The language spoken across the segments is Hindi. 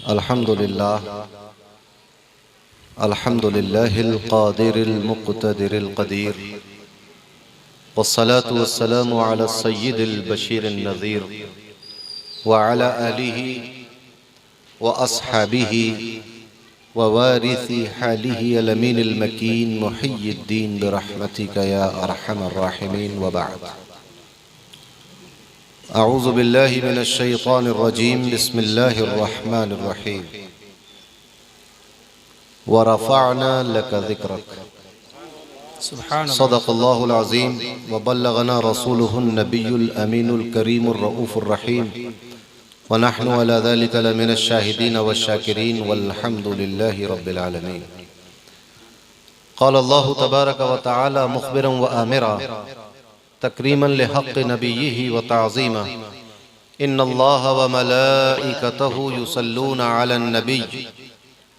अल्हम्दुलिल्लाह अल्हम्दुलिल्लाहिल क़ादिरिल मुक़्तदिरिल क़दीर वस्सलातु वस्सलामु अला सय्यिदिल बशीरिन नज़ीर व अला आलिहि व अस्हाबिहि व वारिसी हालिहि अल अमीनिल मकीन मुहिय्यिद्दीन बिरहमतिका या अरहमर राहिमीन व बअद। अऊज़ु बिल्लाहि मिनश शैतानिर रजीम बिस्मिल्लाहिर रहमानिर रहीम व रफ़अना लका ज़िक्रक सदक़ल्लाहुल अज़ीम व बल्लगना रसूलुहुन नबियुल अमीनुल करीमुर रऊफ़ुर रहीम व नहनु अला ज़ालिका लमिनश शाहिदीन वश्शाकिरीन वल्हम्दुलिल्लाहि रब्बिल आलमीन। क़ाल अल्लाहु तबारक व तआला मुख़बिरन व आमिरा तकरीमन लिहक़्क़ नबिय्यिहि व तअज़ीमा इन्नल्लाहा व मलाइकतहु युसल्लूना अलन नबिय्य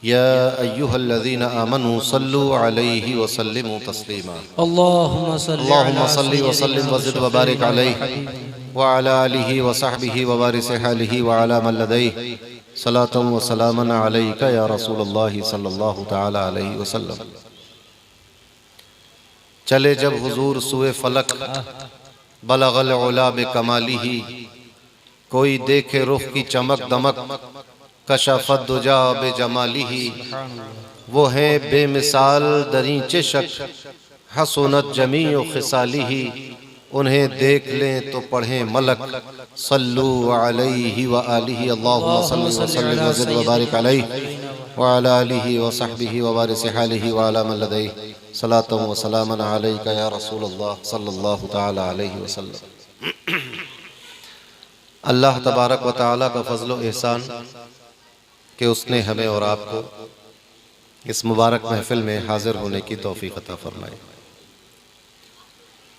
या अय्युहल्लज़ीना आमनू सल्लु अलैहि व सल्लिमू तस्लीमा। अल्लाहुम्मा सल्लि व सल्लिम व ज़िद व बारिक अलैहि व अला आलिहि व सहबिहि व वारिसि हालिहि व अला मन लदैहि सलातन व सलामन अलैका या रसूलल्लाह सल्लल्लाहु तआला अलैहि वसल्लम। चले जब हुजूर सुए फलक बलगल उला बिकमालिही, कोई देखे रुख की चमक दमक कशफत दुजा बेजमालिही। वो हैं बेमिसाल दरींचे शक हसनत जमीउ खिसालिही, उन्हें देख लें तो पढ़ें मलक सल्लु अलैहि व आलिहि। अल्लाहुम्मा सल्लि व सल्लिम व ज़िद व बारिक अलैहि व अला आलिहि व सहबिहि व वारिसि हालिहि व अला मन लदैहि सलातन व सलामन अलैका या रसूलल्लाह सल्लल्लाहु तआला अलैहि वसल्लम। अल्लाह तबारक व तआला का फजल व एहसान कि उसने हमें और आपको इस मुबारक महफिल में हाजिर होने की तौफीक अता फरमाई।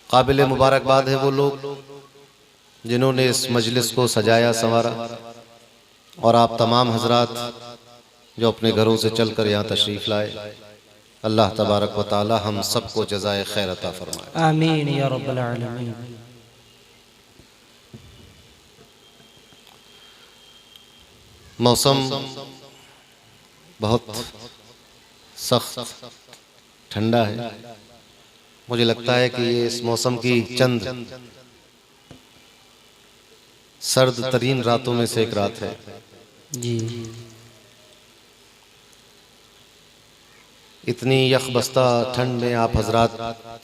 काबिल मुबारकबाद है वो लोग जिन्होंने इस मजलिस को सजाया संवारा, और आप तमाम हजरात जो अपने घरों से चलकर यहाँ तशरीफ़ लाए। अल्लाह तबारक व तआला हम सबको जज़ाए खैर अता फरमाए, आमीन या रब्बल आलमीन। मौसम बहुत सख्त ठंडा है। मुझे लगता है कि ये इस मौसम की चंद सर्द तरीन रातों में से एक रात है जी। इतनी यखबस्ता ठंड में आप हजरात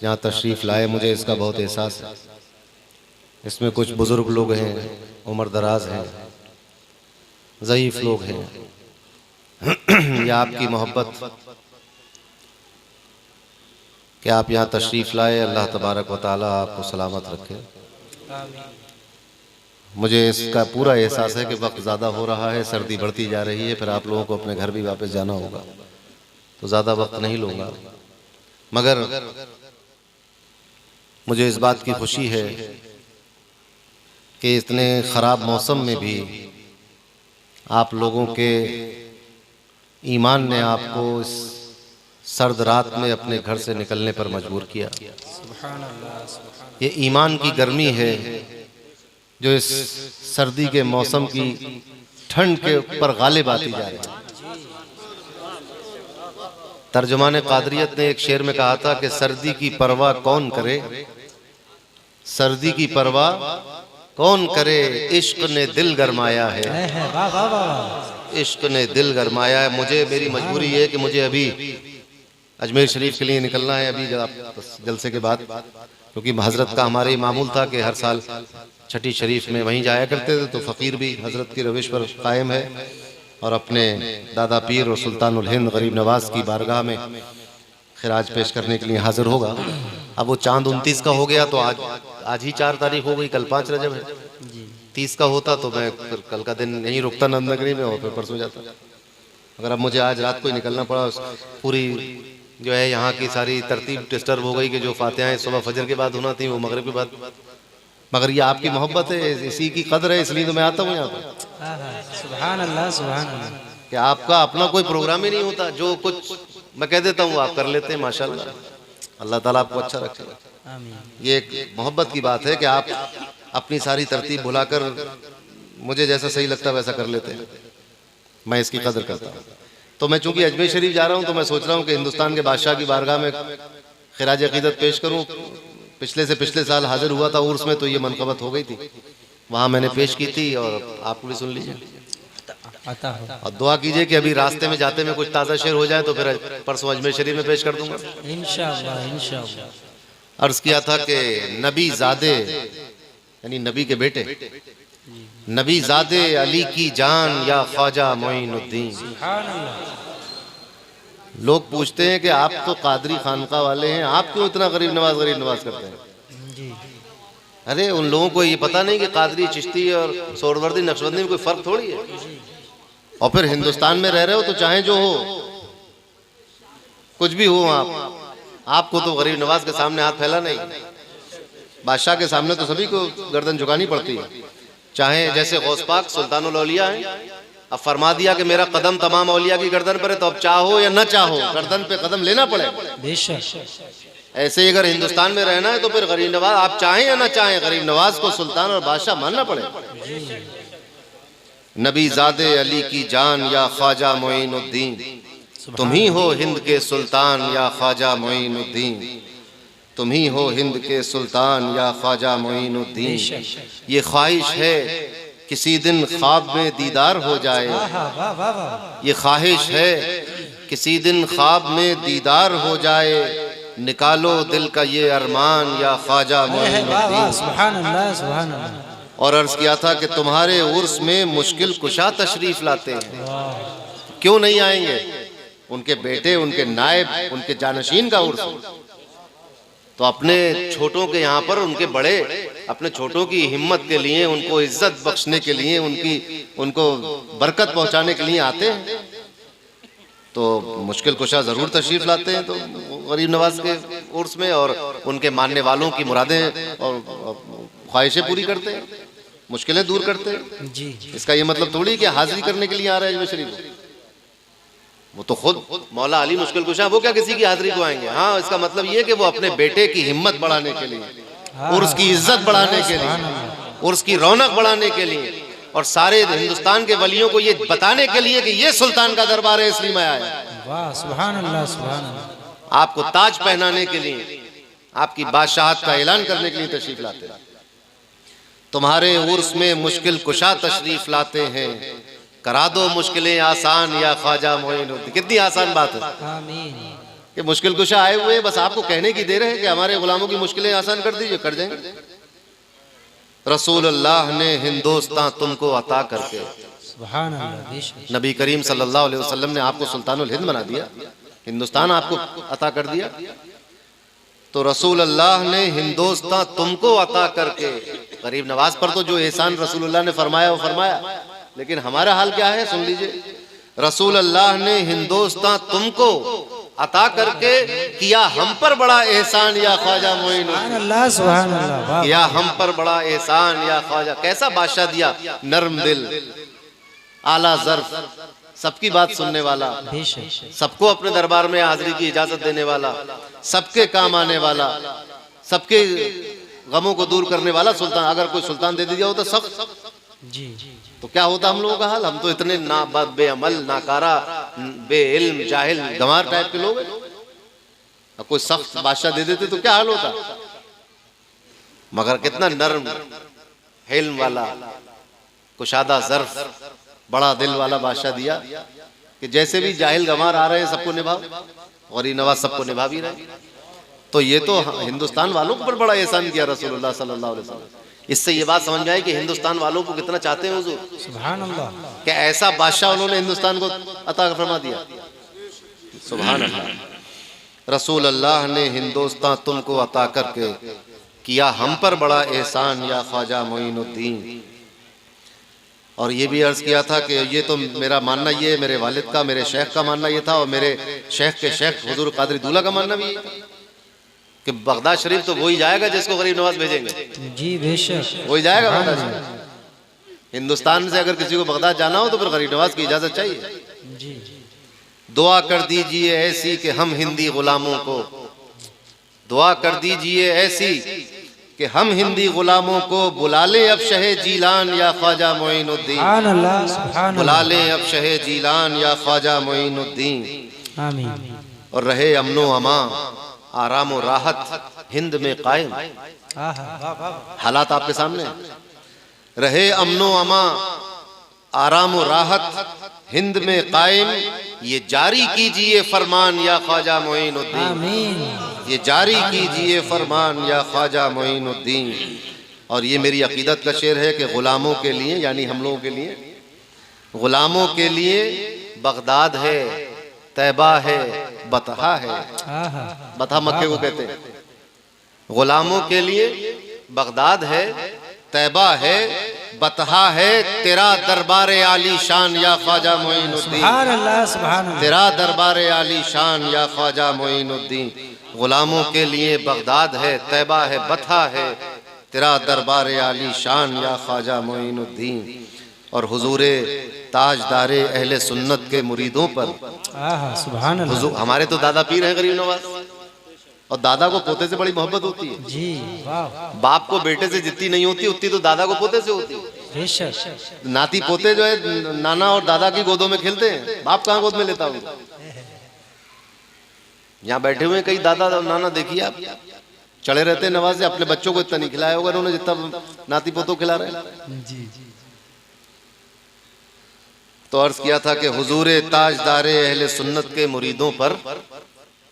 यहाँ तशरीफ़ लाए, मुझे इसका बहुत एहसास है। इसमें कुछ बुज़ुर्ग लोग हैं, उम्र दराज हैं, ज़ईफ़ लोग हैं। या आपकी मोहब्बत कि आप यहाँ तशरीफ़ लाए। अल्लाह तबारक व तआला आपको सलामत रखे। मुझे इसका पूरा एहसास है कि वक्त ज़्यादा हो रहा है, सर्दी बढ़ती जा रही है, फिर आप लोगों को अपने घर भी वापस जाना होगा, तो ज़्यादा वक्त नहीं लूँगा। मगर मुझे इस बात की खुशी है कि इतने ख़राब मौसम में भी आप लोगों के ईमान ने आपको इस सर्द रात में अपने घर से निकलने पर मजबूर किया। ये ईमान की गर्मी है जो इस सर्दी के मौसम की ठंड के ऊपर गालिब आती जा रही है। तर्जुमान कादरियत ने एक शेर में कहा था कि सर्दी की परवाह कौन करे, सर्दी की परवाह कौन करे, इश्क ने दिल गरमाया है, इश्क ने दिल गरमाया है। मुझे मेरी मजबूरी है कि मुझे अभी अजमेर शरीफ के लिए निकलना है अभी जलसे के बाद, क्योंकि हजरत का हमारे मामूल था कि हर साल छठी शरीफ में वहीं जाया करते थे। तो फ़कीर भी हजरत की रविश पर कायम है और अपने दादा पीर और सुल्तानुल हिंद गरीब नवाज की बारगाह में खिराज पेश करने के लिए हाजिर होगा। अब वो चांद 29 का हो गया तो आज ही 4 तारीख हो गई, कल 5 रजब है। 30 का होता तो मैं फिर कल का दिन यहीं रुकता नंदनगरी में और फिर परसों जाता। अगर अब मुझे आज रात को ही निकलना पड़ा, पूरी जो है यहाँ की सारी तरतीब डिस्टर्ब हो गई कि जो फातिहाएं सुबह फजर के बाद होना थी वो मगरिब के बाद। मगर ये आपकी मोहब्बत है, इसी की कदर है, इसलिए तो मैं आता हूँ यहाँ पर। सुभान अल्लाह, सुभान अल्लाह। कि आपका अपना कोई प्रोग्राम ही नहीं होता, जो कुछ मैं कह देता हूँ आप कर लेते हैं। माशाल्लाह, अल्लाह ताला आपको अच्छा रखे। ये एक मोहब्बत की बात है कि आप अपनी सारी तरतीब भुलाकर मुझे जैसा सही लगता वैसा कर लेते हैं। मैं इसकी कदर करता हूँ। तो मैं चूंकि अजमेर शरीफ जा रहा हूँ तो मैं सोच रहा हूँ कि हिंदुस्तान के बादशाह की बारगाह में खिराज अकीदत पेश करूँ। पिछले से पिछले साल हाजिर हुआ था उर्स में, तो ये मनकबत हो गई थी, वहाँ मैंने पेश की थी और आप भी सुन लीजिए और दुआ कीजिए कि अभी रास्ते में जाते में कुछ ताज़ा शेर हो जाए तो फिर परसों अजमेर शरीफ में पेश कर दूंगा इंशाअल्लाह इंशाअल्लाह। अर्ज किया था कि नबी ज़ादे यानी नबी के बेटे, नबी ज़ादे अली की जान या ख्वाजा मोइनुद्दीन। लोग पूछते हैं कि आप तो कादरी खानका वाले हैं, आप क्यों इतना गरीब नवाज करते हैं? जी अरे उन लोगों को ये पता नहीं कि कादरी, चिश्ती और सोहरवर्दी, नक्शबंदी में कोई फर्क थोड़ी है। और फिर हिंदुस्तान में रह रहे हो तो चाहे जो हो, कुछ भी हो, आपको तो गरीब नवाज के सामने हाथ फैला नहीं, बादशाह के सामने तो सभी को गर्दन झुकानी पड़ती है। चाहे जैसे गौस पाक सुल्तानुल औलिया हैं, अब फरमा दिया कि मेरा कदम तमाम औलिया की गर्दन पर है, तो अब चाहो या न चाहो गर्दन पे कदम लेना पड़े। बेशक ऐसे ही अगर हिंदुस्तान में रहना है तो फिर गरीब नवाज, आप चाहें या न चाहें, गरीब नवाज को सुल्तान और बादशाह मानना पड़े। नबी ज़ादे अली की जान या ख्वाजा मोइनुद्दीन, तुम ही हो हिंद के सुल्तान या ख्वाजा मोइनुद्दीन, तुम ही हो हिंद के सुल्तान या ख्वाजा मोइनुद्दीन। ये ख्वाहिश है किसी दिन ख्वाब में दीदार हो जाए, ये ख्वाहिश है किसी दिन ख्वाब में दीदार हो जाए, निकालो दिल का ये अरमान या ख्वाजा मोइनुद्दीन। सुभान अल्लाह सुभान अल्लाह। और अर्ज किया था कि तुम्हारे उर्स में मुश्किल कुशा तशरीफ लाते हैं, क्यों नहीं आएंगे? उनके बेटे, उनके नायब, उनके जानशीन का उर्स, तो अपने छोटों के यहाँ पर उनके बड़े अपने छोटों की हिम्मत के लिए, उनको इज्जत बख्शने के लिए, उनको बरकत पहुँचाने के लिए आते हैं, तो मुश्किल कुशा ज़रूर तशरीफ लाते हैं तो गरीब नवाज के उर्स में, और उनके मानने वालों की मुरादें और ख्वाहिशें पूरी करते हैं, मुश्किलें दूर करते हैं। जी इसका ये मतलब थोड़ी कि हाजिरी करने के लिए आ रहे हैं अजमेर शरीफ, वो तो खुद मौला अली मुश्किल कुशा, वो क्या किसी की हाजिरी को आएंगे? हाँ, इसका मतलब ये कि वो अपने बेटे की हिम्मत बढ़ाने के लिए, उर्स की इज्जत बढ़ाने के लिए, उर्स की रौनक बढ़ाने के लिए, और सारे हिंदुस्तान के वलियों को ये बताने के लिए कि ये सुल्तान का दरबार है, इसलिए मैं आया। वाह सुभान अल्लाह सुभान अल्लाह। आपको ताज पहनाने के लिए, आपकी बादशाहत का ऐलान करने के लिए तशरीफ लाते हैं। तुम्हारे उर्स में मुश्किल कुशा तशरीफ लाते हैं, करा दो मुश्किलें आसान या ख्वाजा मोइनुद्दीन। कितनी आसान बात है आमीन। कि मुश्किल कुशा आए हुए, बस आपको कहने की देर है कि हमारे गुलामों की मुश्किलें आसान कर दीजिए, कर देंगे। रसूल अल्लाह ने हिंदुस्तान तुमको अता करके, सुभान अल्लाह। बेशक नबी करीम सल्लल्लाहु अलैहि वसल्लम ने आपको सुल्तानुल हिंद बना दिया, हिंदुस्तान आपको अता कर दिया। तो रसूल अल्लाह ने हिंदुस्तान तुमको अता करके, गरीब नवाज पर तो जो एहसान रसूलुल्लाह ने फरमाया वो फरमाया, लेकिन हमारा हाल क्या है सुन लीजिए। रसूल अल्लाह ने हिंदुस्तान तुमको अता करके किया हम पर बड़ा एहसान या ख्वाजा मोइनुद्दीन। सुभान अल्लाह सुभान अल्लाह। किया हम पर बड़ा एहसान या ख्वाजा। कैसा बादशाह दिया, नर्म दिल, आला ज़र्फ, सबकी बात सुनने वाला, बेशक सबको अपने दरबार में हाजिरी की इजाजत देने वाला, सबके काम आने वाला, सबके गमों को दूर करने वाला सुल्तान। अगर कोई सुल्तान दे दिया हो तो सख्त, जी तो क्या होता हम लोगों का हाल? हम तो इतने बेअमल, नाकारा, बेइल्म, जाहिल, गंवार टाइप के लोग हैं। अब कोई सख्त बादशाह दे देते तो क्या हाल होता? मगर कितना नर्म हिल्म वाला, कुशादा ज़र्फ, बड़ा दिल वाला बादशाह दिया कि जैसे भी जाहिल गंवार आ रहे हैं सबको निभाओ, और ये नवाज सबको निभा भी रहे। तो ये तो हिंदुस्तान वालों पर बड़ा एहसान किया रसूलुल्लाह सल्लल्लाहु अलैहि वसल्लम। इससे ये बात समझ में आई कि हिंदुस्तान वालों को कितना चाहते हैं हुजूर। सुभान अल्लाह। क्या ऐसा बादशाह उन्होंने हिंदुस्तान को अता फरमा दिया। सुभान अल्लाह। रसूल अल्लाह ने हिंदुस्तान तुमको अता करके किया हम पर बड़ा एहसान या ख्वाजा मोइनुद्दीन। और ये भी अर्ज किया था कि ये तो मेरा मानना ये, मेरे वालिद का, मेरे शेख का मानना ये था, और मेरे शेख के शेख हुजूर कादरी दूल्हा का मानना भी कि बगदाद शरीफ तो वही जाएगा जिसको गरीब नवाज भेजेंगे। जी बेशक वही जाएगा बगदाद शरीफ। हिंदुस्तान से अगर किसी को बगदाद जाना हो तो फिर गरीब नवाज की इजाजत चाहिए। जी दुआ कर दीजिए ऐसी कि हम हिंदी गुलामों को, दुआ कर दीजिए ऐसी कि हम हिंदी गुलामों को बुला ले अब शहे जीलान या ख्वाजा मोइनुद्दीन, सुभान अल्लाह, सुभान बुला अल्लाह। ले अब शहे जीलान या ख्वाजा मोइनुद्दीन। आमीन। और रहे अमनो अमा आराम और राहत हिंद में कायम। हालात आपके सामने हैं। रहे अमनो अमा आराम और राहत हिंद में कायम, ये जारी कीजिए फरमान या ख्वाजा मोइनुद्दीन, आमीन। ये जारी कीजिए फरमान या ख्वाजा मोइनुद्दीन। और ये मेरी अकीदत का शेर है कि गुलामों के लिए, यानी हम लोगों के लिए, गुलामों के लिए बगदाद है, तैबा है, बतहा है। बतहा मक्के को कहते हैं। गुलामों के लिए बगदाद है, तैबा है, बतहा है, तेरा दरबार आली शान या ख्वाजा मोइनुद्दीन, सुभान अल्लाह, सुभान अल्लाह। तेरा दरबार आली शान या ख्वाजा मोइनुद्दीन। गुलामों के लिए बगदाद है, तैबा है, बतहा है, तेरा दरबार आली शान या ख्वाजा मोइनुद्दीन। और हुजूरे ताजदारे अहले सुन्नत के मुरीदों पर, सुभान अल्लाह। हमारे तो दादा पीर हैं गरीब नवाज, और दादा को पोते से बड़ी मोहब्बत होती है जी। वाह। बाप को बेटे से जितनी नहीं होती उतनी तो दादा को पोते से होती है। बेशक। नाती पोते जो है नाना और दादा की गोदों में खेलते हैं, बाप कहाँ गोद में लेता हूँ। यहाँ बैठे हुए कई दादा और नाना देखिए आप, चढ़े रहते हैं नवाज से, अपने बच्चों को इतना नहीं खिलाया होगा उन्होंने जितना नाती पोतों खिला रहे हैं। जी। तो अर्ज किया था कि हुजूरे ताजदारे अहले सुन्नत के मुरीदों पर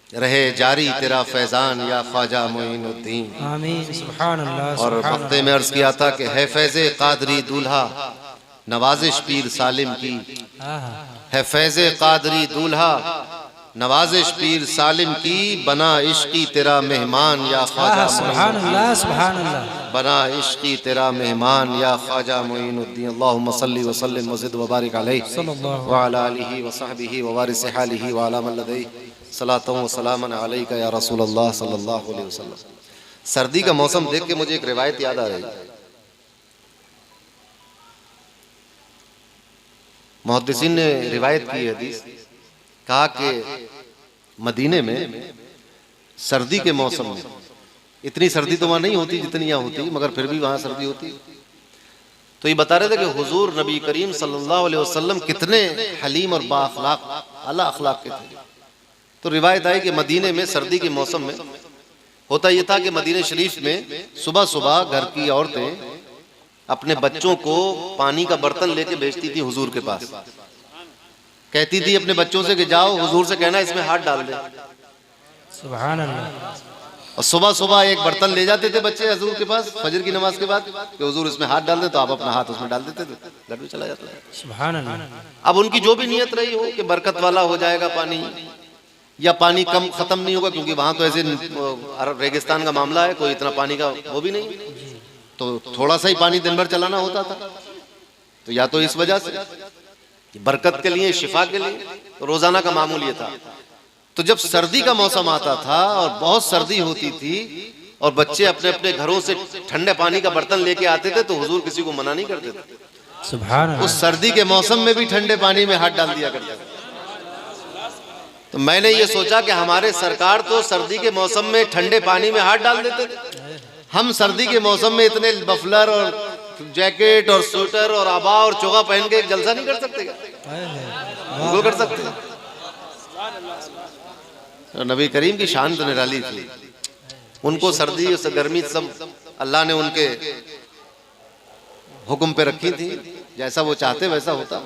रहे जारी तेरा फैजान या ख्वाजा मोइनुद्दीन। आमीन। सुभान अल्लाह। और हफ्ते में अर्ज किया था कि है फैज़े कादरी दूल्हा नवाजिश पीर सालिम की, है फैज़े कादरी दूल्हा नवाजिश पीर सालिम की, बना इश्की तेरा मेहमान या ख्वाजा सुभान अल्लाह, सुभान अल्लाह। बना इश्की तेरा मेहमान या ख्वाजा मोइनुद्दीन। अल्लाहुम्मा सल्ली व सल्लिम व ज़िद व बारिक अलैहि व अला आलिहि व सहबिहि व वारिस हालिहि व अला मन लदैहि सलातो व सलामन अलैका या रसूल अल्लाह सल्लल्लाहु अलैहि वसल्लम। सर्दी का मौसम देख के मुझे एक रिवायत याद आ रही। मुहद्दिसीन ने रिवायत की हदीस, कहा कि मदीने में सर्दी के मौसम में, इतनी सर्दी तो वहाँ नहीं होती जितनी यहाँ होती, मगर फिर भी वहाँ सर्दी होती। तो ये बता रहे थे कि हुजूर नबी करीम सल्लल्लाहु अलैहि वसल्लम कितने हलीम और बाअखलाक आला अखलाक के थे। तो रिवायत आई कि मदीने में सर्दी के मौसम में होता ये था कि मदीने शरीफ में सुबह सुबह घर की औरतें अपने बच्चों को पानी का बर्तन लेके भेजती थी हुजूर के पास। कहती थी अपने बच्चों से कि जाओ हुजूर से कहना इसमें हाथ डाल दे। सुभान अल्लाह। और सुबह सुबह एक बर्तन ले जाते थे बच्चे हुजूर के पास फजर की नमाज के बाद कि हुजूर इसमें हाथ डाल दे, तो आप अपना हाथ उसमें डाल देते थे, घर में चला जाता था। सुभान अल्लाह। अब उनकी जो भी नियत रही हो कि बरकत वाला हो जाएगा पानी, या पानी कम खत्म नहीं होगा, क्योंकि वहां तो ऐसे अरब रेगिस्तान का मामला है, कोई इतना पानी का वो भी नहीं, तो थोड़ा सा ही पानी दिन भर चलाना होता था। तो या तो इस वजह से बरकत के लिए, शिफा के लिए, तो रोजाना का मामूल ये था। तो जब सर्दी का मौसम आता था और बहुत सर्दी होती थी और बच्चे अपने अपने घरों से ठंडे पानी का बर्तन लेके आते थे, तो हुजूर किसी को मना नहीं करते थे। सुभान अल्लाह। उस सर्दी के मौसम में भी ठंडे पानी में हाथ डाल दिया करते थे। तो मैंने ये सोचा कि हमारे सरकार तो सर्दी के मौसम में ठंडे पानी में हाथ डाल देते थे, हम सर्दी के मौसम में इतने मफलर और जैकेट और स्वेटर और आबा और चोगा पहन के एक जलसा नहीं कर सकते क्या? वो कर सकते। तो नबी करीम की शान तो निराली थी। उनको सर्दी और गर्मी सब अल्लाह ने उनके हुक्म पे रखी थी, जैसा वो चाहते वैसा होता।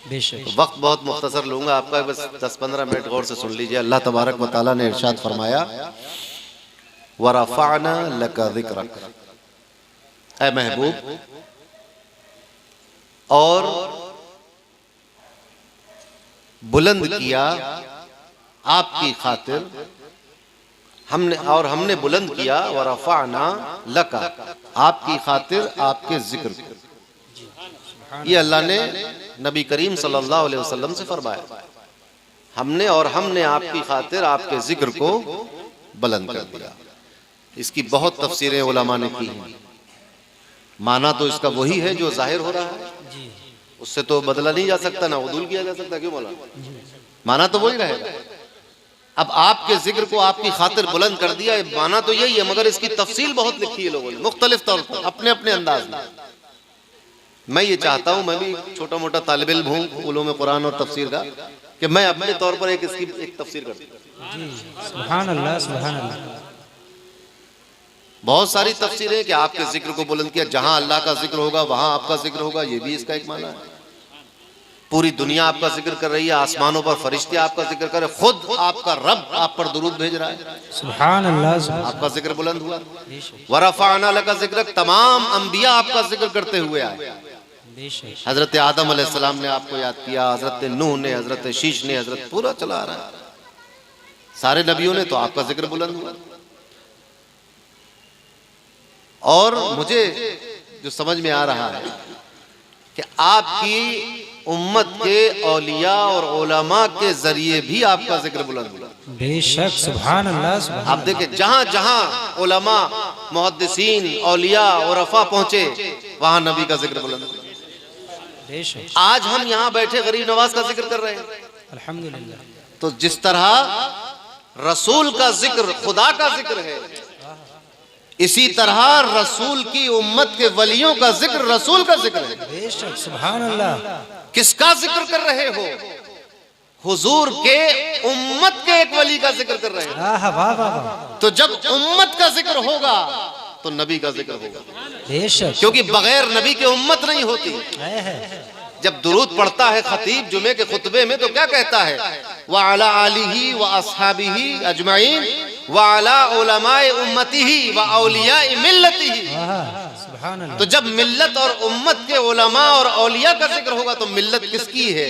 बेशक। वक्त बहुत मुख्तसर लूंगा आपका, बस 10-15 मिनट गौर से सुन लीजिए। अल्लाह तबारक व तआला ने इरशाद फरमाया, वरफ़अना लका ज़िक्रक, ऐ महबूब, और बुलंद किया आपकी खातिर हमने, और हमने बुलंद किया वरफ़अना लका, आपकी खातिर आपके जिक्र को। ये अल्लाह ने नबी करीम सल्लल्लाहु अलैहि वसल्लम से फरमाया, हमने और हमने आपकी खातिर आपके जिक्र को बुलंद कर दिया। इसकी बहुत तफसीरें उलमा ने की हैं। माना तो इसका वही है जो जाहिर हो रहा है, उससे तो बदला नहीं जा सकता, ना उदूल किया जा सकता। क्यों बोला? माना तो वही रहेगा। अब आपके जिक्र को आपकी खातिर बुलंद कर दिया, माना तो यही है, मगर इसकी तफसील बहुत लिखी है लोगों ने मुख्तलिफ तौर पर अपने अपने अंदाज में। मैं ये चाहता हूं, मैं भी छोटा मोटा तालिब इल्म हूं उलूम कुरान और तफसीर का, कि मैं अपने तौर पर इसकी एक तफसीर कर दूं। सुभान अल्लाह, सुभान अल्लाह। बहुत सारी तफसीरें कि आपके जिक्र को बुलंद किया, जहां अल्लाह का जिक्र होगा वहां आपका जिक्र होगा, ये भी इसका एक माना है। पूरी दुनिया आपका जिक्र कर रही है, आसमानों पर फरिश्ते आपका जिक्र कर रहे, खुद आपका रब आप पर दुरूद भेज रहा है। सुभान अल्लाह, आपका जिक्र बुलंद हुआ। वरफ़अना लका ज़िक्रक, तमाम अंबिया आपका जिक्र करते हुए आए। हजरत आदम अलैहिस्सलाम ने आपको याद किया, हजरत नूह ने, हजरत शीश ने, हजरत पूरा चला आ रहा है, सारे नबियों ने, तो आपका जिक्र बुलंद हुआ। और मुझे जो समझ में आ रहा है कि आपकी उम्मत के औलिया और उलमा के जरिए भी आपका जिक्र बुलंद हुआ। बेशक, सुभान अल्लाह, सुभान। आप देखिए जहां जहां उलमा, मुहद्दिसीन, औलिया और अफा पहुंचे वहां नबी का जिक्र बुलंद हुआ। बेशक। आज हम यहाँ बैठे गरीब नवाज का जिक्र कर रहे हैं, अल्हम्दुलिल्लाह। तो जिस तरह रसूल का जिक्र खुदा का जिक्र है, इसी तरह रसूल की उम्मत के वलियों का जिक्र रसूल का जिक्र है। बेशक, सुभान अल्लाह। किसका जिक्र कर रहे हो? हुजूर के उम्मत के एक वली का जिक्र कर रहे हैं। वाह वाह वाह। तो जब उम्मत का जिक्र होगा तो नबी का जिक्र होगा। बेशक, क्योंकि बगैर नबी के उम्मत नहीं होती। जब दुरूद पढ़ता है खतीब जुमे के खुतबे में तो क्या कहता है? व अला आलिही व अस्हाबिही अजमाइन व अला उलमाए उम्मतिही व औलियाए मिल्लतिही। सुभान अल्लाह। तो जब मिल्लत और उम्मत के उलमा और औलिया का जिक्र होगा तो मिल्लत किसकी है,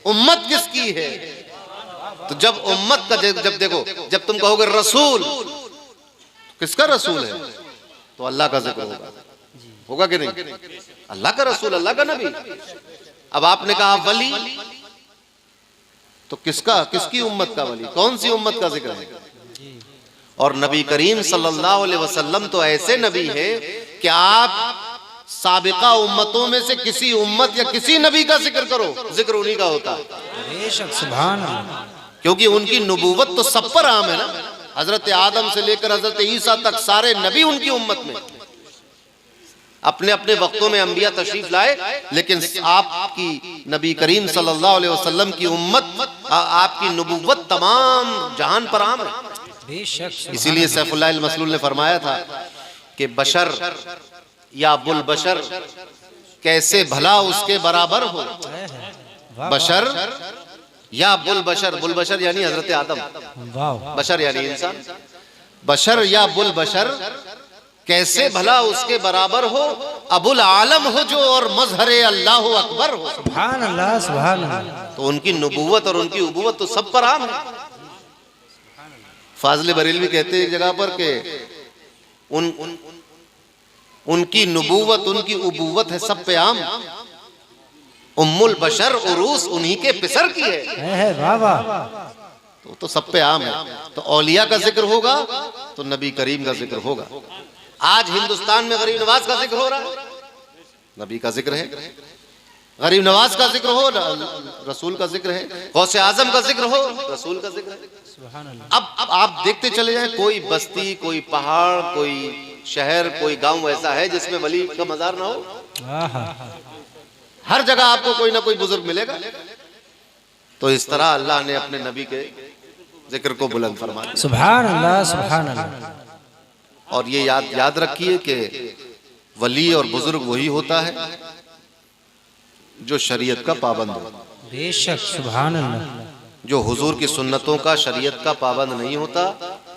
उम्मत किसकी है? तो जब उम्मत का जब देखो, जब तुम कहोगे रसूल, किसका रसूल है? तो अल्लाह का जिक्र होगा, होगा कि नहीं? अल्लाह का रसूल, अल्लाह का नबी। अब आपने कहा वली, तो किसकी उम्मत का वली, कौन सी उम्मत का जिक्र है? और नबी करीम सल्लल्लाहु अलैहि वसल्लम तो ऐसे नबी है कि आप साबिका उम्मतों में से किसी उम्मत या किसी नबी का जिक्र करो, जिक्र उन्हीं का होता है। बेशक, सुभान अल्लाह। क्योंकि उनकी नबूवत तो सब पर आम है ना। हजरत आदम से लेकर हजरत ईसा तक सारे नबी उनकी उम्मत में। अपने अपने वक्तों में अंबिया तशरीफ लाए, लेकिन आपकी नबी करीम सल्लल्लाहु अलैहि वसल्लम की उम्मत, आपकी नबूवत तमाम जहान पर आम है। इसीलिए सैफुल्लाह मसलूल ने फरमाया था कि बशर या बुल बशर कैसे भला उसके बराबर हो। बशर या बुल बशर यानी हजरत आदम, बशर यानी इंसान, बशर या बुल बशर कैसे भला उसके बराबर हो। अबुल आलम हो जो और मजहरे अल्लाह अकबर हो। सुभान अल्लाह, सुभान अल्लाह। तो उनकी नबूवत और उनकी उबूवत तो सब पर आम है। फाजले बरेलवी कहते हैं एक जगह पर कि उनकी नबूवत उनकी उबूवत है सब पे आम। उम्मुल बशर उरूस उन्हीं के पिसर की है। वाह वाह। तो सब पे आम है। तो औलिया का जिक्र होगा तो नबी करीम का जिक्र होगा। आज हिंदुस्तान में गरीब नवाज का जिक्र हो रहा है, नबी का जिक्र है। गरीब नवाज का जिक्र हो, रसूल का जिक्र है। गौसे आजम का जिक्र हो, रसूल का जिक्र है। अब आप देखते चले जाएं, कोई बस्ती, कोई पहाड़, कोई शहर, कोई गांव ऐसा है जिसमें वली का मजार ना हो। हर जगह आपको कोई ना कोई बुजुर्ग मिलेगा। तो इस तरह अल्लाह ने अपने नबी के जिक्र को बुलंद फरमा दिया। सुभान अल्लाह, सुभान अल्लाह। और ये याद रखिए कि वली और बुजुर्ग वही होता है जो शरीयत का पाबंद हो। बेशक, सुभान अल्लाह। जो हुजूर की सुन्नतों का, शरीयत का पाबंद नहीं होता,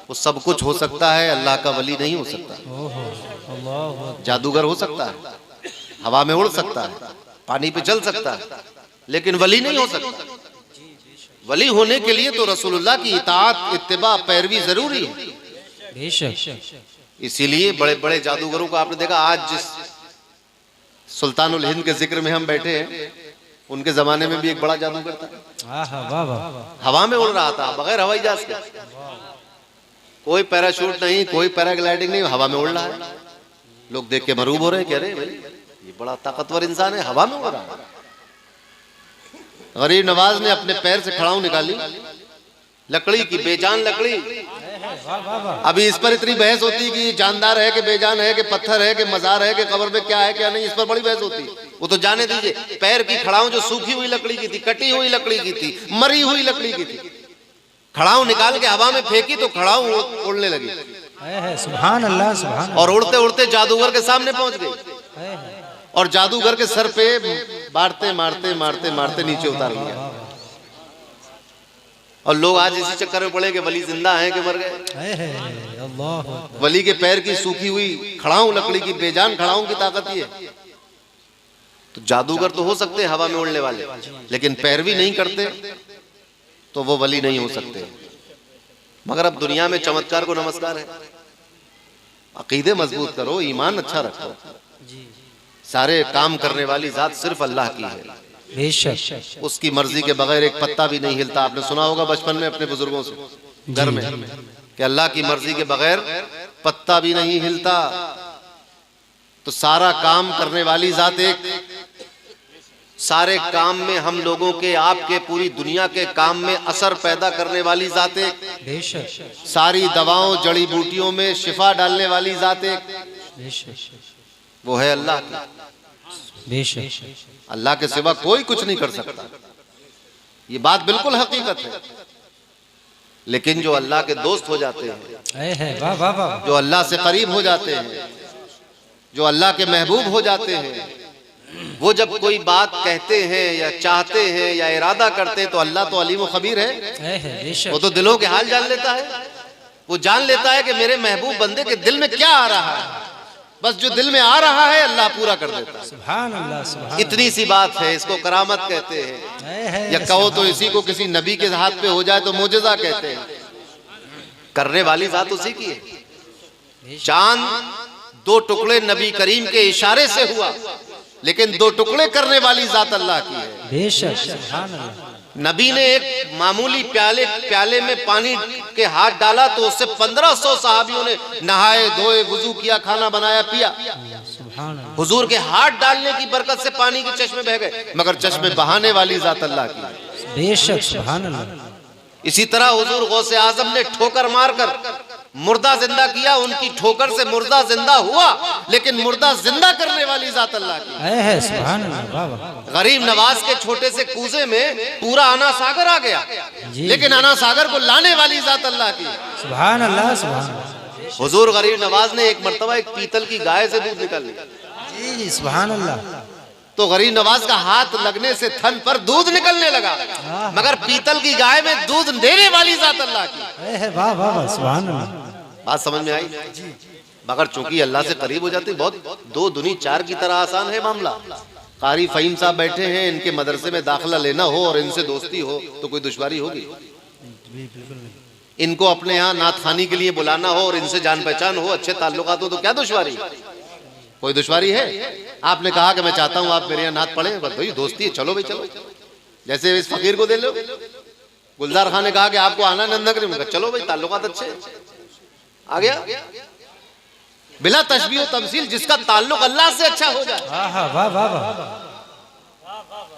वो सब कुछ हो सकता है, अल्लाह का वली नहीं हो सकता। जादूगर हो सकता है, हवा में उड़ सकता है, पानी पे चल सकता है, लेकिन वली नहीं हो सकता। वली होने के लिए तो रसूलुल्लाह की इताअत, इत्तिबा, पैरवी जरूरी है। बेशक। इसीलिए बड़े बड़े जादूगरों को आपने देखा। आज जिस सुल्तानुल हिंद के जिक्र में हम बैठे हैं, उनके जमाने में भी एक बड़ा जादूगर था, हवा में उड़ रहा था बगैर हवाई जहाज के। कोई पैराशूट नहीं, कोई पैराग्लाइडिंग नहीं, हवा में उड़ रहा है। लोग देख के मरूब हो रहे हैं, कह रहे भाई ये बड़ा ताकतवर इंसान है, हवा में उड़ रहा है। गरीब नवाज ने अपने पैर से खड़ाऊ निकाली, लकड़ी की, बेजान लकड़ी। वाह वाह वाह। अभी इस पर इतनी बहस होती कि जानदार है कि बेजान है कि पत्थर है कि मजार है कि कब्र में क्या है क्या नहीं, इस पर बड़ी बहस होती। वो तो जाने दीजिए। पैर की खड़ाऊं जो सूखी हुई लकड़ी की थी, कटी हुई लकड़ी की थी, मरी हुई लकड़ी की थी, खड़ाऊं निकाल के हवा में फेंकी तो खड़ाऊं उड़ने लगी सुभान अल्लाह सुभान और उड़ते उड़ते जादूगर के सामने पहुंच गई अल्लाह। और जादूगर के सर पे मारते मारते मारते मारते नीचे उतार लिया। और लोग आज इसी चक्कर में पड़े कि वली जिंदा हैं कि मर गए। अल्लाह। वली के पैर की सूखी हुई खड़ाऊं लकड़ी की, बेजान खड़ाऊं की ताकत ही है। तो जादूगर तो हो सकते हवा में उड़ने वाले, लेकिन पैर भी नहीं करते तो वो वली नहीं हो सकते। मगर अब दुनिया में चमत्कार को नमस्कार है। अकीदे मजबूत करो, ईमान अच्छा रखो। सारे काम करने वाली जात सिर्फ अल्लाह की है। बेशक। उसकी मर्जी के बगैर एक पत्ता भी नहीं हिलता। आपने सुना होगा बचपन में अपने बुजुर्गों से घर में कि अल्लाह की मर्जी के बगैर पत्ता भी नहीं हिलता। तो सारा काम करने वाली जात एक, सारे काम में हम लोगों के, आपके, पूरी दुनिया के काम में असर पैदा करने वाली जात एक, बेशक। सारी दवाओं जड़ी बूटियों में शिफा डालने वाली जात एक, बेशक। वो है अल्लाह की। बेशक। अल्लाह के सिवा कोई कुछ नहीं कर सकता। ये बात बिल्कुल हकीकत है। लेकिन जो अल्लाह के दोस्त हो जाते हैं, वाह वाह वाह। जो अल्लाह से करीब हो जाते हैं, जो अल्लाह के महबूब हो जाते हैं, वो जब कोई बात कहते हैं या चाहते हैं या इरादा करते हैं तो अल्लाह तो अलीम व खबीर है। वो तो दिलों के हाल जान लेता है। वो जान लेता है कि मेरे महबूब बंदे के दिल में क्या आ रहा है। बस जो दिल में आ रहा है अल्लाह पूरा कर देता है। सुभान अल्लाह सुभान। इतनी सी बात है, इसको करामत कहते हैं। या कहो तो इसी को किसी नबी के हाथ पे हो जाए तो मोजज़ा कहते हैं। करने वाली जात उसी की है। चांद 2 टुकड़े नबी करीम के इशारे से हुआ, लेकिन 2 टुकड़े करने वाली जात अल्लाह की है। बेशक। सुभान अल्लाह। नबी ने एक मामूली प्याले में पानी के हाथ डाला तो उससे 1500 सहाबियों ने नहाए धोए, वुजू किया, खाना बनाया, पिया। सुभान अल्लाह। हुजूर के हाथ डालने की बरकत से पानी के चश्मे बह गए। मगर चश्मे बहाने वाली जात अल्लाह की है। बेशक। सुभान अल्लाह। इसी तरह हुजूर गौसे आजम ने ठोकर मारकर मुर्दा जिंदा किया। उनकी ठोकर से मुर्दा जिंदा हुआ, लेकिन मुर्दा जिंदा करने वाली जात अल्लाह की है। सुभान अल्लाह। गरीब नवाज के छोटे से कूजे में पूरा अना सागर आ गया, लेकिन अना सागर को लाने वाली जात अल्लाह की। सुभान अल्लाह सुभान। हुजूर गरीब नवाज ने एक मर्तबा एक पीतल की गाय से दूध निकाल लिया। जी सुभान अल्लाह। तो गरीब नवाज का हाथ लगने से थन पर दूध निकलने लगा, मगर पीतल की गाय में दूध देने वाली जात अल्लाह की। वाह वाह वाह। सुभान अल्लाह। बात समझ में आई? मगर चूंकि अल्लाह से करीब हो जाते, बहुत 2 दूनी 4 की तरह आसान है मामला। कारी फहीम साहब बैठे हैं, इनके मदरसे में दाखिला लेना हो और इनसे दोस्ती हो तो कोई दुश्वारी होगी? इनको अपने यहाँ नात खानी के लिए बुलाना हो और इनसे जान पहचान हो, अच्छे ताल्लुकात हो तो क्या दुश्वारी? कोई दुश्वारी है? आपने कहा कि मैं चाहता हूँ आप मेरे यहाँ नात पढ़े, भाई दोस्ती है, चलो भाई चलो। जैसे इस फकीर को दे लो। गुलजार खान ने कहा कि आपको आना नंदनगरी में, चलो भाई ताल्लुकात अच्छे, आ गया। बिला तशबीह व तमसील, जिसका ताल्लुक अल्लाह से अच्छा हो जाए, वाह वाह वाह।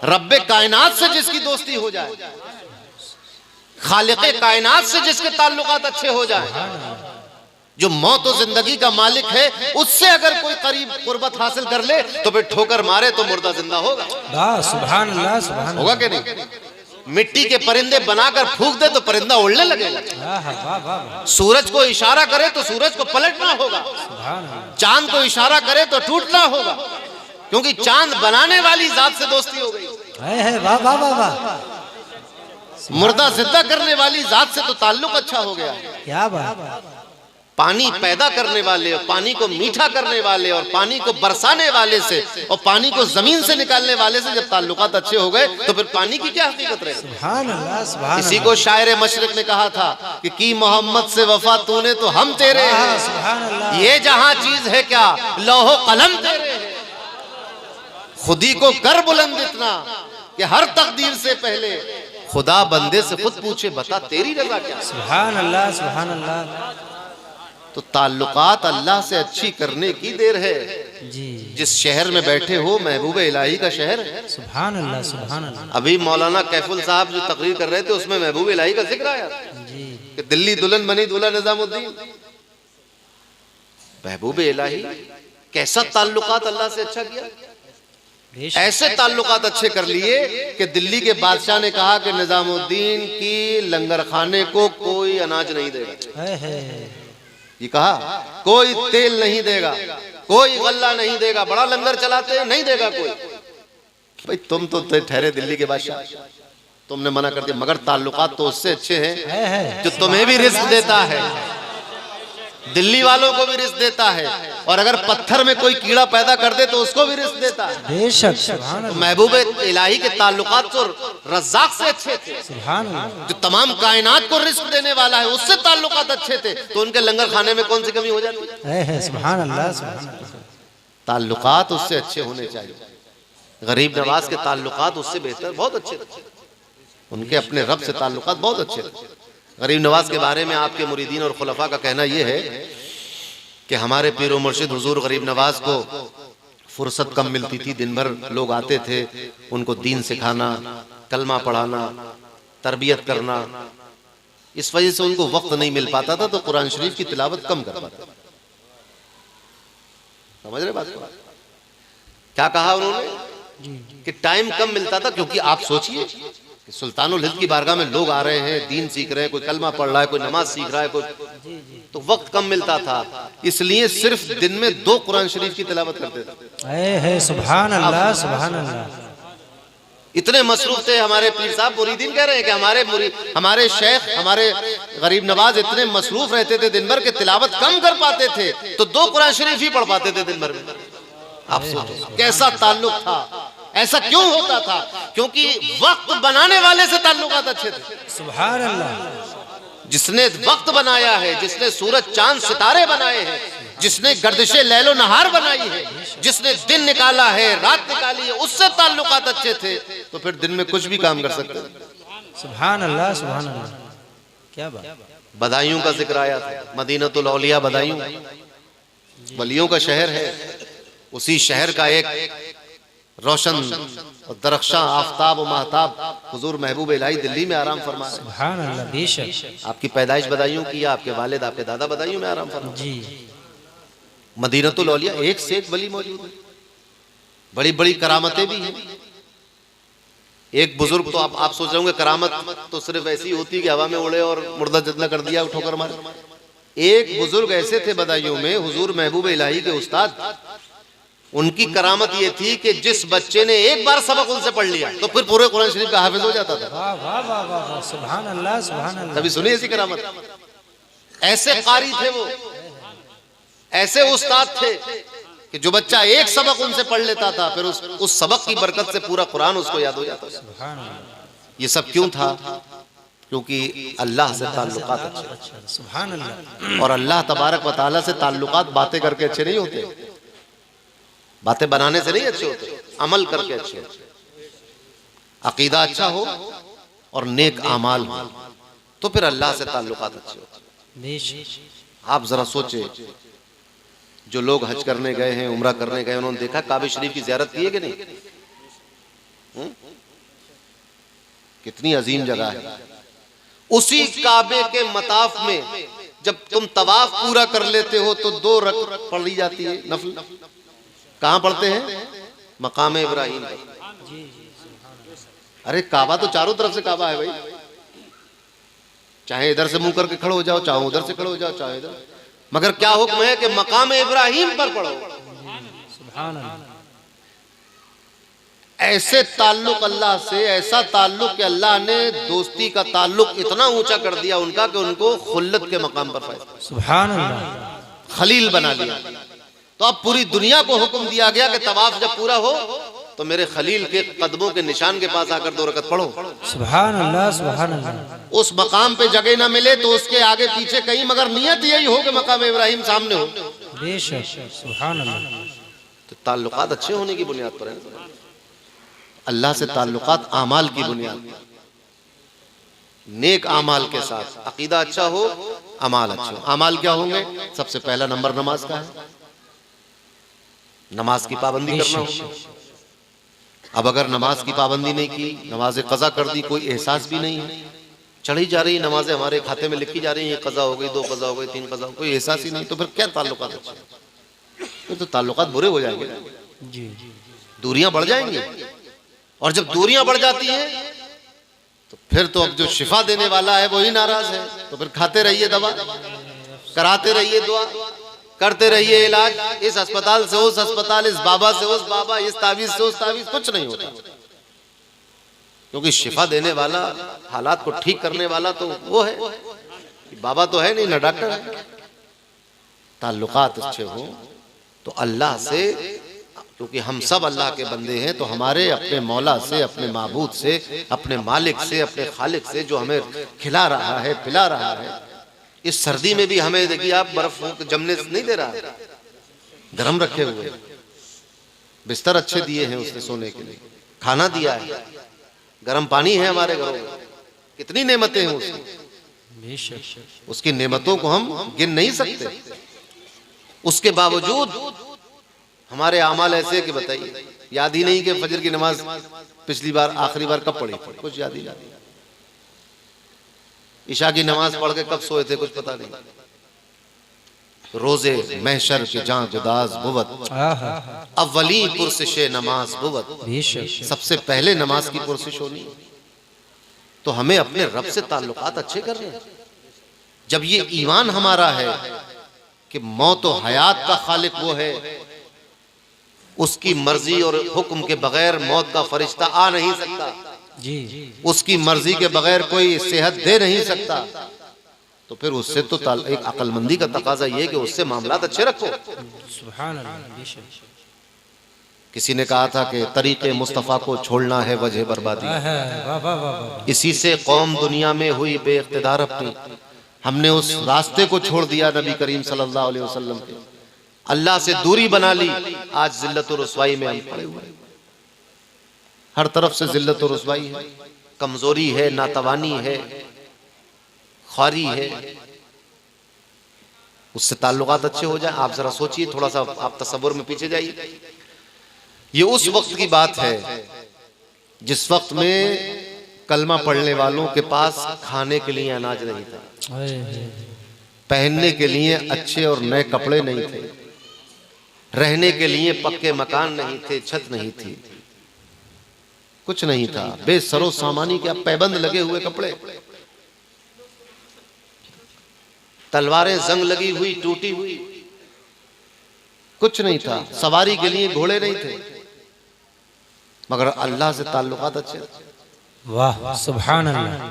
रब्बे कायनात से जिसकी दोस्ती हो जाए, खालिक़े कायनात से जिसके ताल्लुकात अच्छे हो जाए, जो मौत और जिंदगी का मालिक है, उससे अगर कोई करीब कुर्बत हासिल कर ले तो फिर ठोकर मारे तो मुर्दा जिंदा होगा। सुभान अल्लाह सुभान। होगा कि नहीं? मिट्टी के परिंदे बनाकर फूंक दे तो परिंदा उड़ने लगेगा। सूरज को इशारा करे तो सूरज को पलटना होगा। चांद को इशारा करे तो टूटना होगा, क्योंकि चांद बनाने वाली जात से दोस्ती हो गई। वाह वाह वाह वाह। मुर्दा जिंदा करने वाली जात से तो ताल्लुक अच्छा हो गया। क्या बात। पानी पैदा करने वाले और पानी को मीठा करने वाले और पानी को बरसाने वाले से और पानी को जमीन से निकालने वाले से जब ताल्लुकात अच्छे हो गए तो फिर पानी की क्या हकीकत रहेगी? सुभान अल्लाह सुभान। इसी को शायर मशरिक ने कहा था कि की मोहम्मद से वफा तूने तो हम तेरे हैं। सुभान अल्लाह। ये जहां चीज है क्या लौहो कलम तेरे हैं। खुदी को कर बुलंद इतना कि हर तकदीर से पहले खुदा बंदे से खुद पूछे बता तेरी रजा क्या? सुभान अल्लाह सुभान अल्लाह। तो ताल्लुकात अल्लाह से अच्छी करने की देर है। जी जिस शहर में बैठे हो महबूब इलाही का शहर है। सुभान अल्लाह सुभान अल्लाह। अभी मौलाना कैफुल साहब जो तकरीर कर रहे थे उसमें महबूब इलाही का जिक्र आया जी कि दिल्ली दुल्हन बनी दूल्हा निजामुद्दीन। महबूब इलाही कैसा ताल्लुकात अल्लाह से अच्छा किया। बेशक ऐसे ताल्लुकात अच्छे कर लिए कि दिल्ली के बादशाह ने कहा कि निजामुद्दीन की लंगर खाने को कोई अनाज नहीं देगा। है ये कहा कोई तेल नहीं देगा, कोई गल्ला नहीं देगा। बड़ा लंगर चलाते हैं, नहीं देगा कोई। भाई तुम तो ठहरे दिल्ली के बादशाह, तुमने मना कर दिया। मगर ताल्लुकात तो उससे अच्छे हैं जो तुम्हें भी रिस्क देता है, दिल्ली वालों को भी रिस्क देता है, और अगर पत्थर में कोई कीड़ा पैदा कर दे तो उसको भी रिस्क देता है। बेशक सुभान तो अल्लाह महबूब इलाही के ताल्लुकात तो रज़्ज़ाक़ से अच्छे थे, सुभान अल्लाह। जो तमाम कायनात को रिस्क देने वाला है, उससे ताल्लुकात अच्छे थे। तो उनके लंगर खाने में कौन सी कमी हो जाती है। सुभान अल्लाह सुभान अल्लाह। ताल्लुकात उससे अच्छे होने चाहिए। गरीब नवाज के ताल्लुकात उससे बेहतर बहुत अच्छे थे, उनके अपने रब से ताल्लुकात बहुत अच्छे थे। गरीब नवाज के बारे में आपके मुरीदीन और खुलफा का कहना यह है कि हमारे पीर व मुर्शिद हुजूर गरीब नवाज को फुर्सत कम मिलती थी, दिन भर लोग आते थे, उनको दीन सिखाना, कलमा पढ़ाना, तरबियत करना, इस वजह से उनको वक्त नहीं मिल पाता था, तो कुरान शरीफ की तिलावत कम कर पाता। समझ रहे बात को? क्या कहा उन्होंने कि टाइम कम मिलता था, क्योंकि आप सोचिए कि सुल्तानुल हिंद की बारगाह में लोग आ रहे हैं, दीन सीख रहे हैं, कोई कलमा पढ़ रहा है, कोई नमाज सीख रहा है, कोई, तो वक्त कम मिलता था। इसलिए सिर्फ दिन में 2 कुरान शरीफ की तिलावत करते थे। सुभान अल्लाह सुभान अल्लाह। इतने मसरूफ थे हमारे पीर साहब। मुरीदीन कह रहे हैं कि हमारे शेख, हमारे गरीब नवाज इतने मसरूफ रहते थे दिन भर के तिलावत कम कर पाते थे, तो 2 कुरान शरीफ ही पढ़ पाते थे दिन भर में। आप सोचो कैसा ताल्लुक था। ऐसा क्यों होता था? क्योंकि वक्त बनाने वाले से ताल्लुकात अच्छे थे। सुभान अल्लाह। जिसने वक्त बनाया है, जिसने सूरज चांद सितारे बनाए हैं, जिसने गर्दिशे लैलो नहार बनाई है, जिसने दिन निकाला है, रात निकाली है, उससे ताल्लुकात अच्छे थे, तो फिर दिन में कुछ भी काम कर सकते हैं। सुभान अल्लाह सुभान अल्लाह। क्या बात। बदायूं का जिक्र आया था। मदीनतुल औलिया बदायूं वलियों का शहर है। उसी शहर का एक रोशन और दरख्शां आफताब और महताब हुजूर महबूब इलाही दिल्ली में आराम फरमा। सुभान अल्लाह। बेशक आपकी पैदाइश बदायूं की, आपके वालिद आपके दादा बदायूं में आराम फरमा। जी मदीनतुल औलिया एक से एक वली मौजूद है, बड़ी बड़ी करामतें भी हैं। एक बुजुर्ग तो आप सोच रहे होंगे करामत तो सिर्फ ऐसी होती कि हवा में उड़े और मुर्दा जितना कर दिया ठोकर मारे। एक बुजुर्ग ऐसे थे बदायूं में, हुजूर महबूब इलाही के उस्ताद। उनकी करामत ये थी कि जिस बच्चे ने एक बार सबक उनसे पढ़ लिया तो फिर पूरे कुरान शरीफ का हाफिज हो जाता था। वाह वाह वाह वाह। सुभान अल्लाह सुभान अल्लाह। कभी सुनी ऐसी करामत? ऐसे कारी थे वो, ऐसे उस्ताद थे कि जो बच्चा एक सबक उनसे पढ़ लेता था फिर उस सबक की बरकत से पूरा कुरान उसको याद हो जाता था। सुभान अल्लाह। ये सब क्यों था? क्योंकि अल्लाह से ताल्लुकात अच्छे। सुभान अल्लाह। और अल्लाह तबारक व तआला से ताल्लुकात बातें करके अच्छे नहीं होते, बातें बनाने से नहीं अच्छे होते, अमल करके अच्छे होते। अकीदा अच्छा हो और नेक आमाल हो तो फिर अल्लाह से ताल्लुकात अच्छे होते। आप जरा सोचे, जो लोग हज करने गए हैं, उम्रा करने गए, उन्होंने देखा काबे शरीफ की ज़ियारत की है कि नहीं? कितनी अजीम जगह है। उसी काबे के मताफ में जब तुम तवाफ पूरा कर लेते हो तो 2 रकअत पढ़ी जाती है नफल। कहाँ पढ़ते हैं? मकाम इब्राहिम पर। अरे काबा तो चारों तरफ से काबा है भाई, चाहे इधर से मुंह करके खड़े हो जाओ, चाहे उधर से खड़े हो जाओ, चाहे इधर, मगर क्या हुक्म है कि मकाम इब्राहिम पर पढ़ो। सुभान अल्लाह। ऐसे ताल्लुक अल्लाह से, ऐसा ताल्लुक कि अल्लाह ने दोस्ती का ताल्लुक इतना ऊंचा कर दिया उनका कि उनको खुल्लत के मकाम पर फैसला, सुभान अल्लाह, खलील बना लिया। तो अब पूरी दुनिया को हुक्म दिया गया कि तवाफ जब पूरा हो तो मेरे खलील के कदमों के निशान के पास आकर 2 रकत पढ़ो। सुभान अल्लाह, सुभान अल्लाह। उस मकाम पे जगह ना मिले तो उसके आगे पीछे कहीं, मगर नियत यही हो कि मकाम इब्राहिम सामने हो। बेशक, सुभान अल्लाह। तो ताल्लुकात अच्छे होने की बुनियाद पर है। अल्लाह से ताल्लुकात आमाल की बुनियाद। नेक आमाल के साथ। अकीदा अच्छा हो, अमाल अच्छे हो। अमाल क्या होंगे? सबसे पहला नंबर नमाज का है, नमाज की पाबंदी करना होगा। अब अगर नमाज की पाबंदी नहीं की, नमाज कज़ा कर दी, कोई एहसास भी नहीं है, चढ़ी जा रही नमाजें हमारे खाते में लिखी जा रही हैं, ये कज़ा हो गई, 2 कज़ा हो गई, 3 कज़ा हो गई, कोई एहसास ही नहीं, तो फिर क्या ताल्लुकात अच्छे? फिर तो ताल्लुकात बुरे हो जाएंगे, जी दूरियां बढ़ जाएंगी। और जब दूरियां बढ़ जाती हैं तो फिर तो अब जो शिफा देने वाला है वही नाराज है। तो फिर खाते रहिए दवा, कराते रहिए दुआ, करते रहिए इलाज, इस अस्पताल से उस अस्पताल, इस बाबा से उस बाबा, इस तावीज से उस तावीज, कुछ नहीं होता। क्योंकि शिफा देने वाला, हालात को ठीक करने वाला तो वो है, बाबा तो है नहीं, ना डॉक्टर है। ताल्लुकात अच्छे हो तो अल्लाह से, क्योंकि हम सब अल्लाह के बंदे हैं, तो हमारे अपने मौला से, अपने माबूद से, अपने मालिक से, अपने खालिक से, जो हमें खिला रहा है, पिला रहा है। इस सर्दी में भी हमें देखिए आप, बर्फ जमने नहीं दे रहा है, गर्म रखे हुए, बिस्तर अच्छे दिए हैं उसने सोने के लिए, खाना दिया है, गर्म पानी है हमारे घरों में, कितनी नेमतें हैं उसकी। उसकी नेमतों को हम गिन नहीं सकते। उसके बावजूद हमारे आमाल ऐसे कि बताइए, याद ही नहीं कि फजर की नमाज पिछली बार आखिरी बार कब पढ़ी, कुछ याद ही नहीं। ईशा की नमाज पढ़ के कब सोए थे कुछ पता नहीं। रोजे महशर के जहां जुदाज बुवत, अव्वली पुरसिश नमाज बुवत, सबसे पहले नमाज की पुरसिश होनी। तो हमें अपने रब से ताल्लुकात अच्छे करने। जब ये ईमान हमारा है कि मौत और हयात का खालिक वो है, उसकी मर्जी और हुक्म के बगैर मौत का फरिश्ता आ नहीं सकता, जी उसकी मर्जी के बगैर कोई सेहत दे नहीं सकता, तो फिर उससे तो एक अक्लमंदी का तकाजा ये कि उससे मामलात अच्छे रखो। सुभान अल्लाह। किसी ने कहा था कि तरीके मुस्तफ़ा को छोड़ना है वजह बर्बादी, इसी से कौम दुनिया में हुई बेइख्तिदार अपनी। हमने उस रास्ते को छोड़ दिया नबी करीम सल्लल्लाहु अलैहि वसल्लम के, अल्लाह से दूरी बना ली। आज जिल्लत और रुसवाई में हम पड़े हुए, हर तरफ से जिल्लत और रुसवाई है, कमजोरी है, नातवानी है, ख्वारी है। उससे ताल्लुकात अच्छे हो जाए। आप जरा सोचिए, थोड़ा सा आप तसव्वुर में पीछे जाइए। ये उस वक्त की बात है जिस वक्त में कलमा पढ़ने वालों के पास खाने के लिए अनाज नहीं था, पहनने के लिए अच्छे और नए कपड़े नहीं थे, रहने के लिए पक्के मकान नहीं थे, छत नहीं थी, कुछ नहीं था, बेसरो सामानी के पैबंद लगे हुए कपड़े, तलवारें जंग लगी हुई, टूटी हुई, कुछ नहीं था, सवारी के लिए घोड़े नहीं थे, मगर अल्लाह से ताल्लुकात अच्छे। वाह सुभान अल्लाह।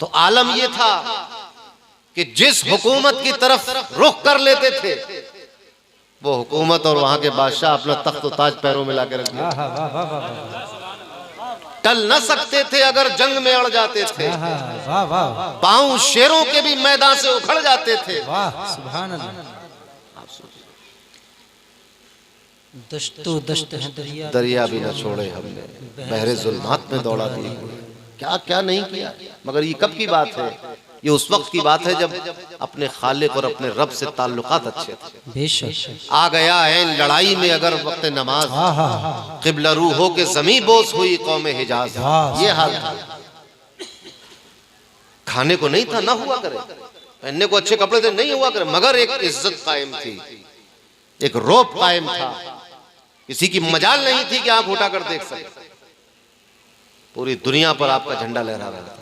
तो आलम ये था कि जिस हुकूमत की तरफ रुख कर लेते थे, वो हुकूमत और वहां के बादशाह अपना तख्त और ताज पैरों में लाकर रख दिया। टल न सकते थे अगर जंग में अड़ जाते थे, पांव शेरों के भी मैदान से उखड़ जाते थे। वाह सुभान अल्लाह। दश्तो दश्त है दरिया, दरिया भी न छोड़े हमने, बहरे जुल्मात में दौड़ा दी, क्या क्या नहीं किया। मगर ये कब की बात है? ये उस वक्त की बात है जब अपने खालिक और अपने रब से ताल्लुकात अच्छे थे। बेशक आ गया है लड़ाई में अगर वक्त नमाज, क़िबला रू हो के ज़मीं बोस हुई कौम हिजाज। ये हाल था। खाने को नहीं था, ना हुआ करे, पहनने को अच्छे कपड़े थे, नहीं हुआ करे, मगर एक इज्जत कायम थी, एक रौब कायम था, किसी की मजाल नहीं थी कि आंख उठाकर देख सकते। पूरी दुनिया पर आपका झंडा लहरा रहा था।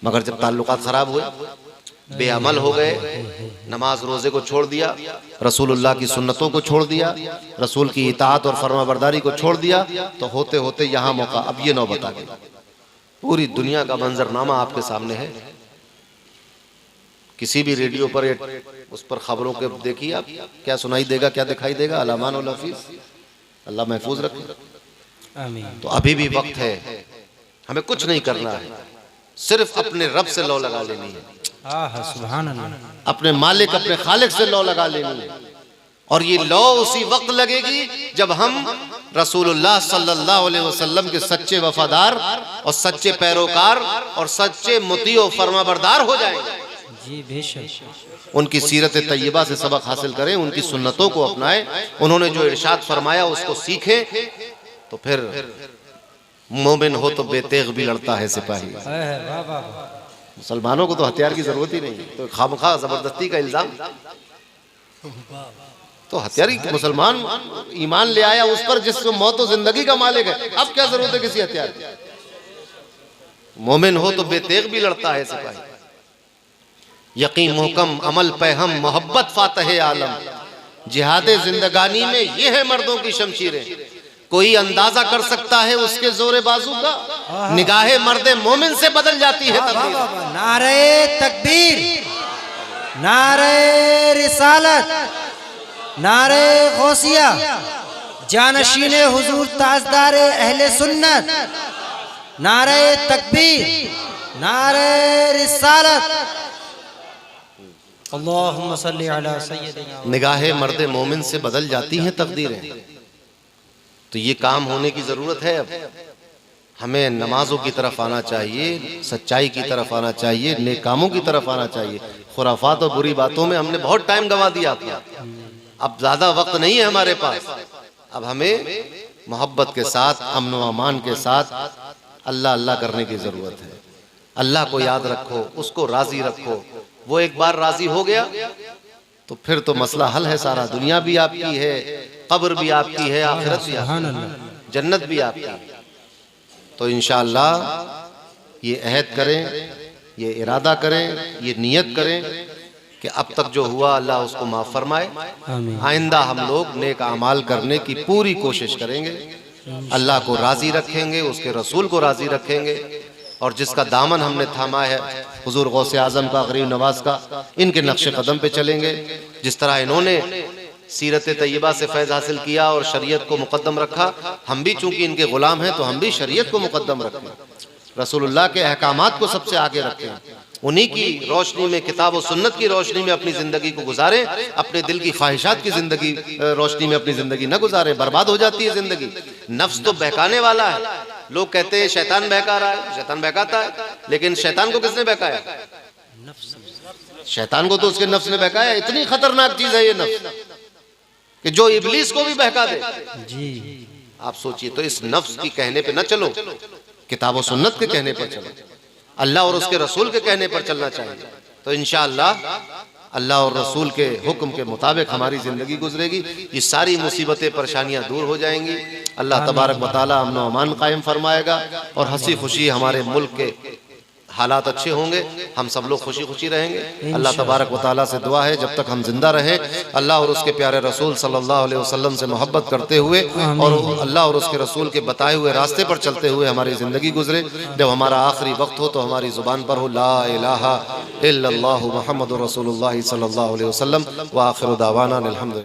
मगर जब ताल्लुकात खराब हुए, बेअमल हो गए, नमाज रोजे को छोड़ दिया, रसूलुल्लाह की सुन्नतों को छोड़ दिया, रसूल की इताअत और फरमाबरदारी को छोड़ दिया, तो होते होते यहाँ मौका, अब ये नौबत आ गई। पूरी दुनिया का मंजरनामा आपके सामने है। किसी भी रेडियो पर उस पर खबरों के देखिए आप, क्या सुनाई देगा, क्या दिखाई देगा। अलामान उल हफीज, अल्लाह महफूज रखे। आमीन। तो अभी भी वक्त है, हमें कुछ नहीं करना है, सिर्फ अपने रब से लौ लगा लेनी है, सुभान अल्लाह। अपने मालिक, अपने खालिक से लौ लगा लेनी है। और ये लौ उसी वक्त लगेगी जब हम रसूलुल्लाह सल्लल्लाहु अलैहि वसल्लम के सच्चे वफादार और सच्चे पैरोकार और सच्चे मुतीओ फरमाबरदार हो जाएंगे। जी बेशक। उनकी सीरत तैयबा से सबक हासिल करें, उनकी सुन्नतों को अपनाएं, उन्होंने जो इरशाद फरमाया उसको सीखें, तो फिर मोमिन हो तो बेतेग भी लड़ता है सिपाही। वाह वाह। मुसलमानों को तो हथियार की जरूरत ही नहीं, तो खामखा जबरदस्ती का इल्जाम, तो हथियारी मुसलमान ईमान ले आया उस पर जिसको मौत और जिंदगी का मालिक है, अब क्या जरूरत है किसी हथियार की। मोमिन हो तो बेतेग भी लड़ता है सिपाही। यकीन मुहकम अमल पे हम मोहब्बत फातह आलम, जिहाद जिंदगानी में ये है मर्दों की शमशीरें। कोई अंदाजा कर सकता है उसके जोरे बाजू का, निगाहे मर्दे मोमिन से बदल जाती है तकदीर। नारे तकबीर, नारे रिसालत, नारे गौसिया, जानशीने हुजूर ताजदार अहले सुन्नत, नारे तकबीर, नारे रिसालत, अल्लाहुम्मा सल्ली अला सय्यदिना। निगाहे मर्दे मोमिन से बदल जाती हैं तकदीरें, तो ये काम होने की जरूरत है। अब हमें नमाजों की तरफ आना चाहिए, सच्चाई की तरफ आना चाहिए, नेक कामों की तरफ आना चाहिए। खुराफात और बुरी बातों में हमने बहुत टाइम गंवा दिया अपना, अब ज्यादा वक्त नहीं है हमारे पास। अब हमें मोहब्बत के साथ, अमन व अमान के साथ अल्लाह अल्लाह करने की जरूरत है। अल्लाह को याद रखो, उसको राजी रखो। वो एक बार राजी हो गया तो फिर तो मसला हल है सारा। दुनिया भी आपकी है, कब्र भी आपकी है, आखिरत भी आपकी, जन्नत भी आपकी है। तो इंशाअल्लाह ये अहद करें, ये इरादा करें, ये नियत करें कि अब तक जो हुआ अल्लाह उसको माफ फरमाए। आइंदा हम लोग नेक अमाल करने की पूरी कोशिश करेंगे, अल्लाह को राजी रखेंगे, उसके रसूल को राजी रखेंगे, और जिसका दामन हमने थामा है हुजूर गौसे आजम का, गरीब नवाज का, इनके नक्शे कदम पे चलेंगे। जिस तरह इन्होंने सीरत तैयबा से फैज़ हासिल किया और शरीयत को मुकद्दम रखा, हम भी चूंकि इनके गुलाम हैं तो हम भी शरीयत को मुकद्दम रखें, रसूलुल्लाह के अहकामात को सबसे आगे रखें, उन्हीं की रोशनी में, किताब और सुन्नत की रोशनी में अपनी जिंदगी को गुजारें। अपने दिल की ख्वाहिशात की जिंदगी रोशनी में अपनी जिंदगी न गुजारें, बर्बाद हो जाती है जिंदगी। नफ्स तो बहकाने वाला है। लोग कहते हैं शैतान बहका रहा है, शैतान बहकाता है, लेकिन शैतान को किसने बहकाया? शैतान को तो उसके नफ्स ने बहकाया। इतनी खतरनाक चीज है ये नफ्स कि जो इब्लीस को भी बहका दे। जी आप सोचिए, तो इस नफ्स की कहने पे न चलो, किताब और सुन्नत के कहने पर चलो, अल्लाह और उसके रसूल के कहने पर चलना चाहिए। तो इंशाअल्लाह अल्लाह और रसूल के हुक्म के मुताबिक हमारी ज़िंदगी गुजरेगी, ये सारी मुसीबतें परेशानियां दूर हो जाएंगी। अल्लाह तबारक व तआला अमन व अमान कायम फरमाएगा और हंसी खुशी हमारे मुल्क के हालात अच्छे होंगे, हम सब लोग खुशी खुशी रहेंगे। अल्लाह तबारक व तआला से दुआ है जब तक हम जिंदा रहें, अल्लाह और उसके प्यारे रसूल सल्लल्लाहु अलैहि वसल्लम से मोहब्बत करते हुए और अल्लाह और उसके रसूल के बताए हुए रास्ते पर चलते हुए हमारी ज़िंदगी गुजरे। जब हमारा आखिरी वक्त हो तो हमारी ज़ुबान पर हो ला इलाहा इल्लल्लाहु मुहम्मदुर रसूलुल्लाह सल्लल्लाहु अलैहि वसल्लम व आखिरु दावाना अल्हम्दुलिल्लाह।